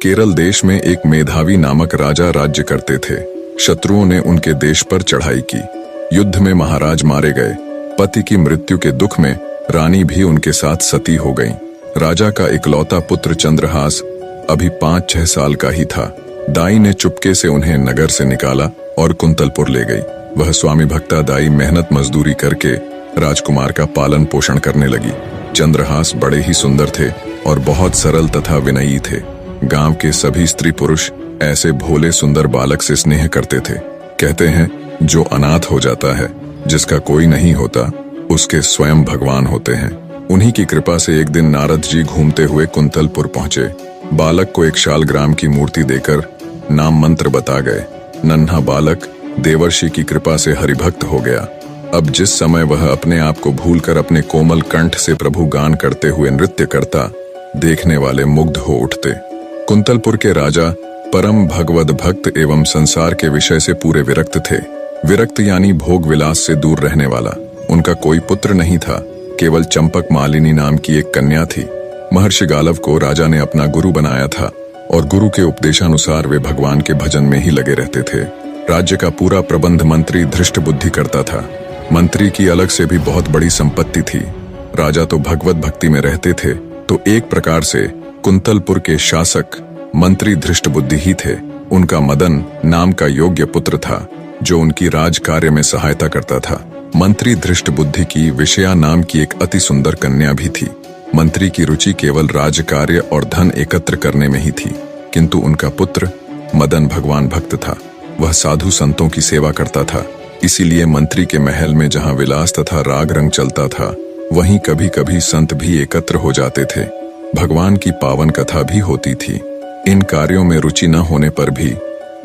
केरल देश में एक मेधावी नामक राजा राज्य करते थे। शत्रुओं ने उनके देश पर चढ़ाई की। युद्ध में महाराज मारे गए। पति की मृत्यु के दुख में रानी भी उनके साथ सती हो गईं। राजा का इकलौता पुत्र चंद्रहास अभी 5-6 साल का ही था। दाई ने चुपके से उन्हें नगर से निकाला और कुंतलपुर ले गई। वह स्वामी भक्ता दाई मेहनत मजदूरी करके राजकुमार का पालन पोषण करने लगी। चंद्रहास बड़े ही सुंदर थे और बहुत सरल तथा विनयी थे। गांव के सभी स्त्री पुरुष ऐसे भोले सुंदर बालक से स्नेह करते थे। कहते हैं, जो अनाथ हो जाता है, जिसका कोई नहीं होता, उसके स्वयं भगवान होते हैं। उन्हीं की कृपा से एक दिन नारद जी घूमते हुए कुंतलपुर पहुंचे। बालक को एक शालग्राम की मूर्ति देकर नाम मंत्र बता गए। नन्हा बालक देवर्षि की कृपा से हरिभक्त हो गया। अब जिस समय वह अपने आप को भूलकर अपने कोमल कंठ से प्रभु गान करते हुए नृत्य करता, देखने वाले मुग्ध हो उठते। कुंतलपुर के राजा परम भगवद भक्त एवं संसार के विषय से पूरे विरक्त थे। विरक्त यानी भोग विलास से दूर रहने वाला। उनका कोई पुत्र नहीं था, केवल चंपक मालिनी नाम की एक कन्या थी। महर्षि गालव को राजा ने अपना गुरु बनाया था और गुरु के उपदेशानुसार वे भगवान के भजन में ही लगे रहते थे। राज्य का पूरा प्रबंध मंत्री धृष्ट बुद्धि करता था। मंत्री की अलग से भी बहुत बड़ी संपत्ति थी। राजा तो भगवत भक्ति में रहते थे, तो एक प्रकार से कुंतलपुर के शासक मंत्री धृष्ट बुद्धि ही थे। उनका मदन नाम का योग्य पुत्र था, जो उनकी राज कार्य में सहायता करता था। मंत्री धृष्ट बुद्धि की विषया नाम की एक अति सुंदर कन्या भी थी। मंत्री की रुचि केवल राज कार्य और धन एकत्र करने में ही थी, किंतु उनका पुत्र मदन भगवान भक्त था। वह साधु संतों की सेवा करता था। इसीलिए मंत्री के महल में जहां विलास तथा राग रंग चलता था, वहीं कभी कभी संत भी एकत्र हो जाते थे। भगवान की पावन कथा भी होती थी। इन कार्यों में रुचि न होने पर भी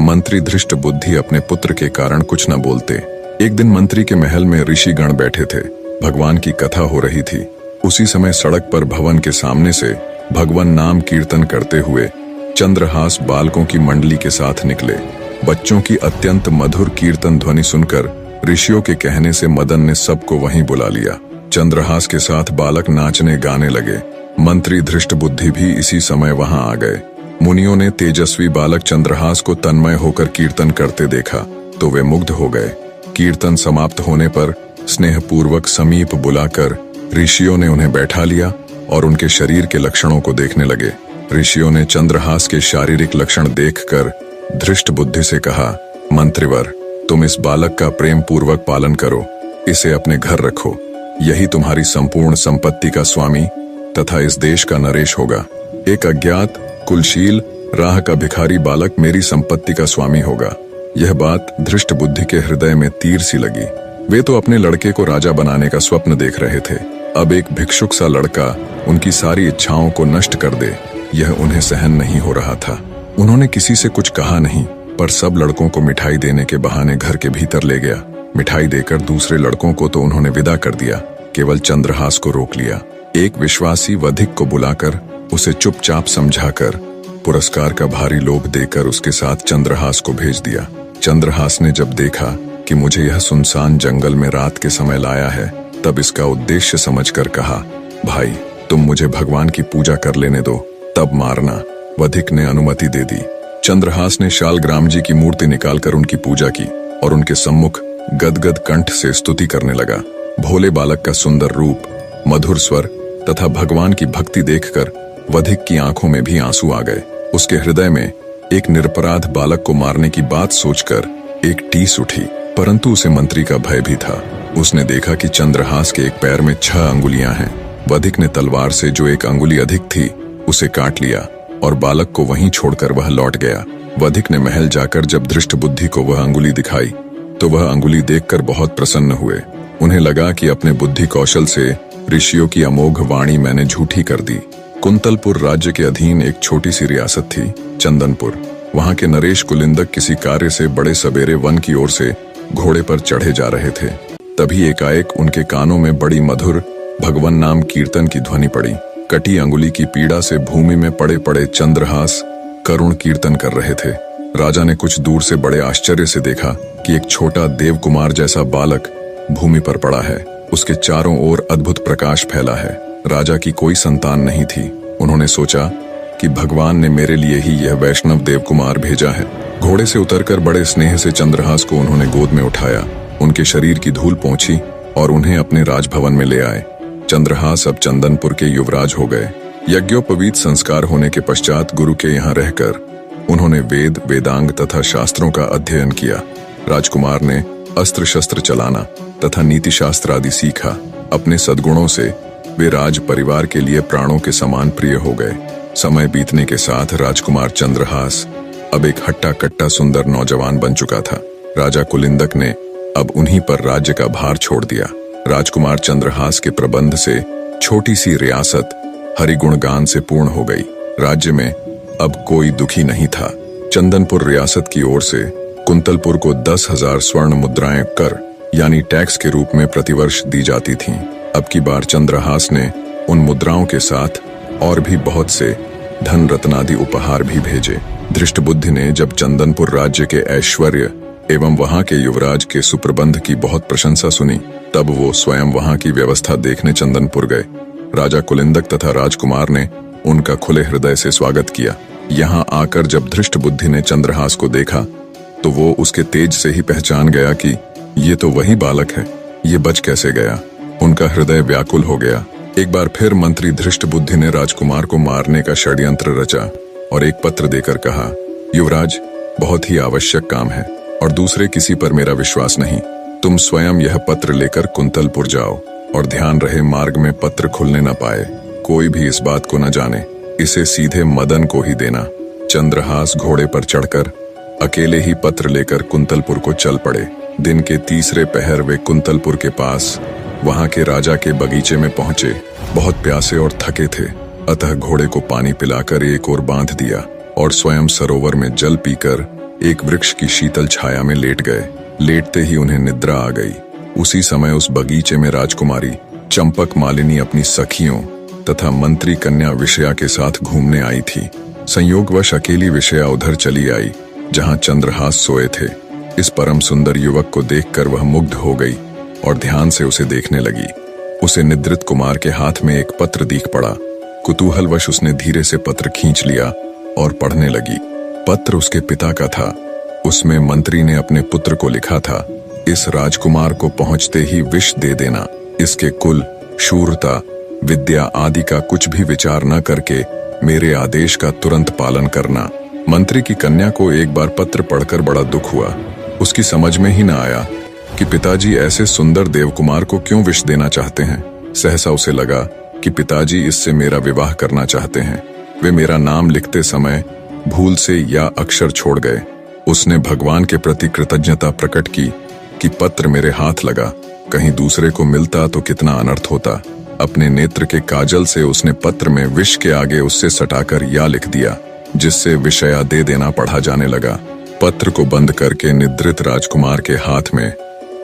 मंत्री धृष्ट बुद्धि अपने पुत्र के कारण कुछ न बोलते। एक दिन मंत्री के महल में ऋषि गण बैठे थे। भगवान की कथा हो रही थी। उसी समय सड़क पर भवन के सामने से भगवान नाम कीर्तन करते हुए चंद्रहास बालकों की मंडली के साथ निकले। बच्चों की अत्यंत मधुर कीर्तन ध्वनि सुनकर ऋषियों के कहने से मदन ने सबको वहीं बुला लिया। चंद्रहास के साथ बालक नाचने गाने लगे। मंत्री धृष्ट बुद्धि भी इसी समय वहां आ गए। मुनियों ने तेजस्वी बालक चंद्रहास को तन्मय होकर कीर्तन करते देखा तो वे मुग्ध हो गए। कीर्तन समाप्त होने पर स्नेहपूर्वक समीप बुलाकर ऋषियों ने उन्हें बैठा लिया और उनके शरीर के लक्षणों को देखने लगे। ऋषियों ने चंद्रहास के शारीरिक लक्षण देखकर धृष्ट बुद्धि से कहा, मंत्रिवर, तुम इस बालक का प्रेम पूर्वक पालन करो, इसे अपने घर रखो। यही तुम्हारी संपूर्ण संपत्ति का स्वामी तथा इस देश का नरेश होगा। एक अज्ञात कुलशील राह का भिखारी बालक मेरी संपत्ति का स्वामी होगा। यह बात धृष्ट बुद्धि के हृदय में तीर सी लगी। वे तो अपने लड़के को राजा बनाने का स्वप्न देख रहे थे। अब एक भिक्षुक सा लड़का उनकी सारी इच्छाओं को नष्ट कर दे, यह उन्हें सहन नहीं हो रहा था। उन्होंने किसी से कुछ कहा नहीं, पर सब लड़कों को मिठाई देने के बहाने घर के भीतर ले गया। मिठाई देकर दूसरे लड़कों को तो उन्होंने विदा कर दिया, केवल चंद्रहास को रोक लिया। एक विश्वासी वधिक को बुलाकर उसे चुपचाप समझाकर पुरस्कार का भारी लोभ देकर उसके साथ चंद्रहास को भेज दिया। चंद्रहास ने जब देखा कि मुझे यह सुनसान जंगल में रात के समय लाया है, तब इसका उद्देश्य समझकर कहा, भाई, तुम मुझे भगवान की पूजा कर लेने दो, तब मारना। वधिक ने अनुमति दे दी। चंद्रहास ने शालग्राम जी की मूर्ति निकालकर उनकी पूजा की और उनके सम्मुख गदगद कंठ से स्तुति करने लगा। भोले बालक का सुंदर रूप, मधुर स्वर तथा भगवान की भक्ति देखकर वधिक की आंखों में भी आंसू आ गए। उसके हृदय में एक निरपराध बालक को मारने की बात सोचकर एक टीस उठी, परंतु उसे मंत्री का भय भी था। उसने देखा कि चंद्रहास के एक पैर में 6 अंगुलियां हैं। वधिक ने तलवार से जो एक अंगुली अधिक थी उसे काट लिया और बालक को वहीं छोड़कर वह लौट गया। वधिक ने महल जाकर जब धृष्ट बुद्धि को वह अंगुली दिखाई तो वह अंगुली देखकर बहुत प्रसन्न हुए। उन्हें लगा कि अपने बुद्धि कौशल से ऋषियों की अमोघ वाणी मैंने झूठी कर दी। कुंतलपुर राज्य के अधीन एक छोटी सी रियासत थी, चंदनपुर। वहां के नरेश कुलिंदक किसी कार्य से बड़े सवेरे वन की ओर से घोड़े पर चढ़े जा रहे थे। तभी एकाएक उनके कानों में बड़ी मधुर भगवान नाम कीर्तन की ध्वनि पड़ी। कटी अंगुली की पीड़ा से भूमि में पड़े पड़े चंद्रहास करुण कीर्तन कर रहे थे। राजा ने कुछ दूर से बड़े आश्चर्य से देखा कि एक छोटा देव कुमार जैसा बालक भूमि पर पड़ा है। उसके चारों ओर अद्भुत प्रकाश फैला है। राजा की कोई संतान नहीं थी। उन्होंने सोचा, कि भगवान ने मेरे लिए ही यह वैष्णव देवकुमार भेजा है। घोड़े से उतरकर बड़े स्नेह से चंद्रहास को उन्होंने गोद में उठाया, उनके शरीर की धूल पोंछी और उन्हें अपने राजभवन में ले आए। चंद्रहास अब चंदनपुर के युवराज हो गए। यज्ञोपवीत संस्कार होने के पश्चात गुरु के यहाँ रहकर उन्होंने वेद, वेदांग तथा शास्त्रों का अध्ययन किया। राजकुमार ने अस्त्र शस्त्र चलाना तथा नीति शास्त्र आदि सीखा। अपने सद्गुणों से वे राज परिवार के लिए प्राणों के समान प्रिय हो गए। समय बीतने के साथ राजकुमार चंद्रहास अब एक हट्टा कट्टा सुंदर नौजवान बन चुका था। राजा कुलिंदक ने अब उन्हीं पर राज्य का भार छोड़ दिया। राजकुमार चंद्रहास के प्रबंध से छोटी सी रियासत हरिगुणगान से पूर्ण हो गई। राज्य में अब कोई दुखी नहीं था। चंदनपुर रियासत की ओर से कुंतलपुर को 10,000 स्वर्ण मुद्राएं कर यानी टैक्स के रूप में प्रतिवर्ष दी जाती थीं। अब की बार चंद्रहास ने उन मुद्राओं के साथ और भी बहुत से धन रत्नादि उपहार भी भेजे। धृष्टबुद्धि ने जब चंदनपुर राज्य के ऐश्वर्य एवं वहां के युवराज के सुप्रबंध की बहुत प्रशंसा सुनी, तब वो स्वयं वहां की व्यवस्था देखने चंदनपुर गए। राजा कुलिंदक तथा राजकुमार ने उनका खुले हृदय से स्वागत किया। यहाँ आकर जब धृष्टबुद्धि ने चंद्रहास को देखा तो वो उसके तेज से ही पहचान गया कि ये तो वही बालक है, ये बच कैसे गया। उनका हृदय व्याकुल हो गया। एक बार फिर मंत्री धृष्टबुद्धि ने राजकुमार को मारने का षड्यंत्र रचा और एक पत्र देकर कहा, युवराज, बहुत ही आवश्यक काम है और दूसरे किसी पर मेरा विश्वास नहीं। तुम स्वयं यह पत्र लेकर कुंतलपुर जाओ और ध्यान रहे मार्ग में पत्र खुलने न पाए, कोई भी इस बात को न जाने। इसे सीधे मदन को ही देना। चंद्रहास घोड़े पर चढ़कर अकेले ही पत्र लेकर कुंतलपुर को चल पड़े। दिन के तीसरे पहर वे कुंतलपुर के पास वहां के राजा के बगीचे में पहुंचे। बहुत प्यासे और थके थे, अतः घोड़े को पानी पिलाकर एक ओर बांध दिया और स्वयं सरोवर में जल पीकर एक वृक्ष की शीतल छाया में लेट गए। लेटते ही उन्हें निद्रा आ गई। उसी समय उस बगीचे में राजकुमारी चंपक मालिनी अपनी सखियों तथा मंत्री कन्या विषया के साथ घूमने आई थी। संयोगवश अकेली विषया उधर चली आई जहां चंद्रहास सोए थे। इस परम सुंदर युवक को देखकर वह मुग्ध हो गई और ध्यान से उसे देखने लगी। उसे निद्रित कुमार के हाथ में एक पत्र दिख पड़ा। कुतूहलवश उसने धीरे से पत्र खींच लिया और पढ़ने लगी। पत्र उसके पिता का था। उसमें मंत्री ने अपने पुत्र को लिखा था, इस राजकुमार को पहुंचते ही विष दे देना। इसके कुल, शूरता, विद्या आदि का कुछ भी विचार न करके मेरे आदेश का तुरंत पालन करना। मंत्री की कन्या को एक बार पत्र पढ़कर बड़ा दुख हुआ। उसकी समझ में ही न आया कि पिताजी ऐसे सुंदर देवकुमार को क्यों विष देना चाहते हैं। सहसा उसे लगा कि पिताजी इससे मेरा विवाह करना चाहते हैं। वे मेरा नाम लिखते समय भूल से या अक्षर छोड़ गए। उसने भगवान के प्रति कृतज्ञता प्रकट की कि पत्र मेरे हाथ लगा, कहीं दूसरे को मिलता तो कितना अनर्थ होता। अपने नेत्र के काजल से उसने पत्र में विष के आगे उससे सटाकर या लिख दिया, जिससे विषया दे देना पढ़ा जाने लगा। पत्र को बंद करके निद्रित राजकुमार के हाथ में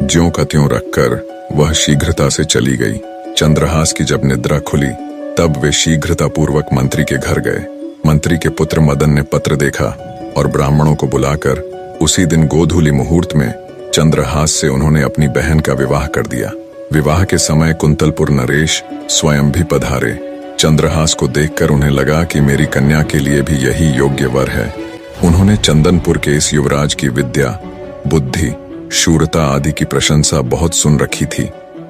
ज्यों का त्यों रखकर वह शीघ्रता से चली गई। चंद्रहास की जब निद्रा खुली तब वे शीघ्रता पूर्वक मंत्री के घर गए। मंत्री के पुत्र मदन ने पत्र देखा और ब्राह्मणों को बुलाकर उसी दिन गोधूली मुहूर्त में चंद्रहास से उन्होंने अपनी बहन का विवाह कर दिया। विवाह के समय कुंतलपुर नरेश स्वयं भी पधारे। चंद्रहास को देखकर उन्हें लगा कि मेरी कन्या के लिए भी यही योग्य वर है। उन्होंने चंदनपुर के इस युवराज की विद्या, बुद्धि, शूरता आदि की प्रशंसा बहुत सुन रखी थी।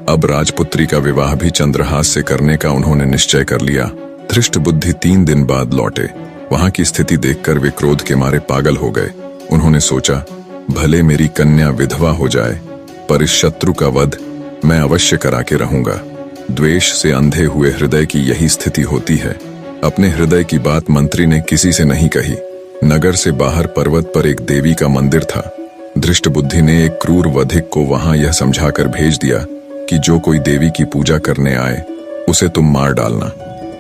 अब राजपुत्री का विवाह भी चंद्रहास से करने का उन्होंने निश्चय कर लिया। धृष्टबुद्धि 3 दिन बाद लौटे। वहां की स्थिति देखकर वे क्रोध के मारे पागल हो गए। उन्होंने सोचा, भले मेरी कन्या विधवा हो जाए, पर इस शत्रु का वध मैं अवश्य करा के रहूंगा। द्वेष से अंधे हुए हृदय की यही स्थिति होती है। अपने हृदय की बात मंत्री ने किसी से नहीं कही। नगर से बाहर पर्वत पर एक देवी का मंदिर था। धृष्टबुद्धि ने एक क्रूर वधिक को वहां यह समझाकर भेज दिया कि जो कोई देवी की पूजा करने आए उसे तुम मार डालना।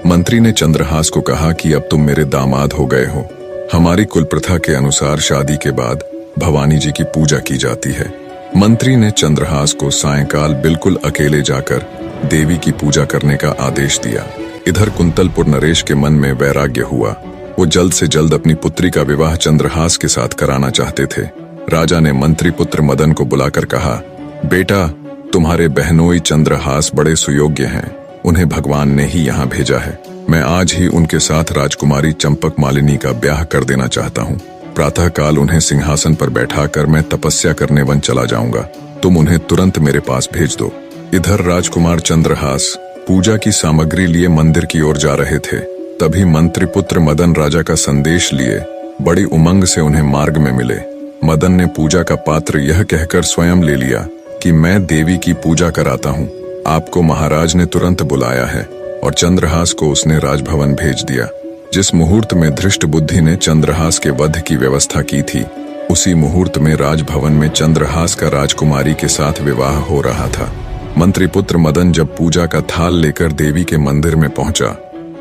मंत्री ने चंद्रहास को कहा कि अब तुम मेरे दामाद हो गए हो। हमारी कुल प्रथा के अनुसार शादी के बाद भवानी जी की पूजा की जाती है। मंत्री ने चंद्रहास को सायंकाल बिल्कुल अकेले जाकर देवी की पूजा करने का आदेश दिया। इधर कुंतलपुर नरेश के मन में वैराग्य हुआ। वो जल्द से जल्द अपनी पुत्री का विवाह चंद्रहास के साथ कराना चाहते थे। राजा ने मंत्री पुत्र मदन को बुलाकर कहा, बेटा, तुम्हारे बहनोई चंद्रहास बड़े सुयोग्य हैं। उन्हें भगवान ने ही यहाँ भेजा है। मैं आज ही उनके साथ राजकुमारी चंपक मालिनी का ब्याह कर देना चाहता हूँ। प्रातःकाल उन्हें सिंहासन पर बैठाकर मैं तपस्या करने वन चला जाऊंगा। तुम उन्हें तुरंत मेरे पास भेज दो। इधर राजकुमार चंद्रहास पूजा की सामग्री लिए मंदिर की ओर जा रहे थे। तभी मंत्री पुत्र मदन राजा का संदेश लिए बड़ी उमंग से उन्हें मार्ग में मिले। मदन ने पूजा का पात्र यह कहकर स्वयं ले लिया कि मैं देवी की पूजा कराता हूँ, आपको महाराज ने तुरंत बुलाया है। और चंद्रहास को उसने राजभवन भेज दिया। जिस मुहूर्त में धृष्ट बुद्धि ने चंद्रहास के वध की व्यवस्था की थी, उसी मुहूर्त में राजभवन में चंद्रहास का राजकुमारी के साथ विवाह हो रहा था। मंत्री पुत्र मदन जब पूजा का थाल लेकर देवी के मंदिर में पहुंचा,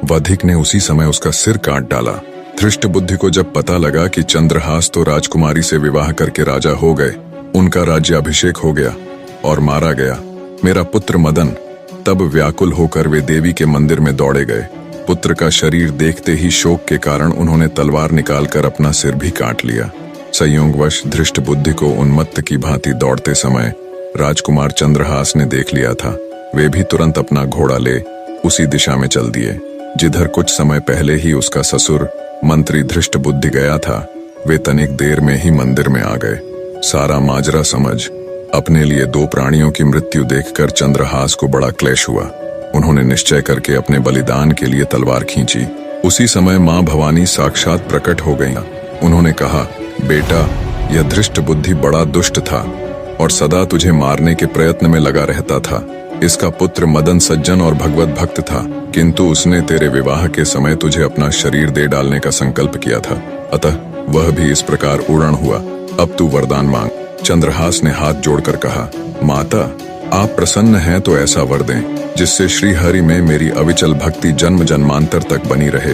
वधिक ने उसी समय उसका सिर काट डाला। धृष्ट बुद्धि को जब पता लगा कि चंद्रहास तो राजकुमारी से विवाह करके राजा हो गए, उनका राज्याभिषेक हो गया और मारा गया, मेरा पुत्र मदन, तब व्याकुल होकर वे देवी के मंदिर में दौड़े गए। पुत्र का शरीर देखते ही शोक के कारण उन्होंने तलवार निकालकर अपना सिर भी काट लिया। संयोगवश धृष्ट बुद्धि को उन्मत्त की भांति दौड़ते समय राजकुमार चंद्रहास ने देख लिया था। वे भी तुरंत अपना घोड़ा ले उसी दिशा में चल दिए जिधर कुछ समय पहले ही उसका ससुर मंत्री धृष्ट बुद्धि गया था। वे तनिक देर में ही मंदिर में आ गए। सारा माजरा समझ अपने लिए दो प्राणियों की मृत्यु देखकर चंद्रहास को बड़ा क्लेश हुआ। उन्होंने निश्चय करके अपने बलिदान के लिए तलवार खींची। उसी समय मां भवानी साक्षात प्रकट हो गईं। उन्होंने कहा, बेटा, यह धृष्ट बुद्धि बड़ा दुष्ट था और सदा तुझे मारने के प्रयत्न में लगा रहता था। इसका पुत्र मदन सज्जन और भगवत भक्त था, किंतु उसने तेरे विवाह के समय तुझे अपना शरीर दे डालने का संकल्प किया था, अतः वह भी इस प्रकार उड़न हुआ। अब तू वरदान मांग। चंद्रहास ने हाथ जोड़कर कहा, माता, आप प्रसन्न हैं तो ऐसा वर दें जिससे श्री हरि में मेरी अविचल भक्ति जन्म जन्मांतर तक बनी रहे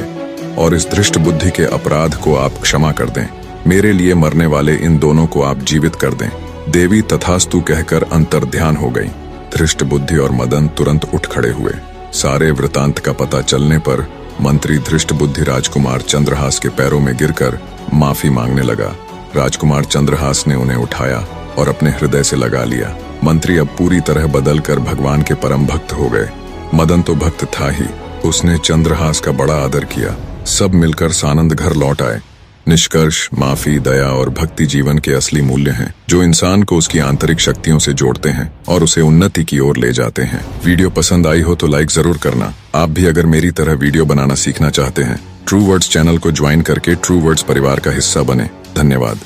और इस धृष्ट बुद्धि के अपराध को आप क्षमा कर दें। मेरे लिए मरने वाले इन दोनों को आप जीवित कर दें। देवी तथास्तु कहकर अंतर्ध्यान हो गई। धृष्ट बुद्धि और मदन तुरंत उठ खड़े हुए। सारे वृतांत का पता चलने पर मंत्री धृष्ट बुद्धि राजकुमार चंद्रहास के पैरों में गिरकर माफी मांगने लगा। राजकुमार चंद्रहास ने उन्हें उठाया और अपने हृदय से लगा लिया। मंत्री अब पूरी तरह बदलकर भगवान के परम भक्त हो गए। मदन तो भक्त था ही, उसने चंद्रहास का बड़ा आदर किया। सब मिलकर सानंद घर लौट आए। निष्कर्ष, माफी, दया और भक्ति जीवन के असली मूल्य हैं, जो इंसान को उसकी आंतरिक शक्तियों से जोड़ते हैं और उसे उन्नति की ओर ले जाते हैं। वीडियो पसंद आई हो तो लाइक जरूर करना। आप भी अगर मेरी तरह वीडियो बनाना सीखना चाहते हैं, ट्रू वर्ड्स चैनल को ज्वाइन करके ट्रू वर्ड्स परिवार का हिस्सा बने। धन्यवाद।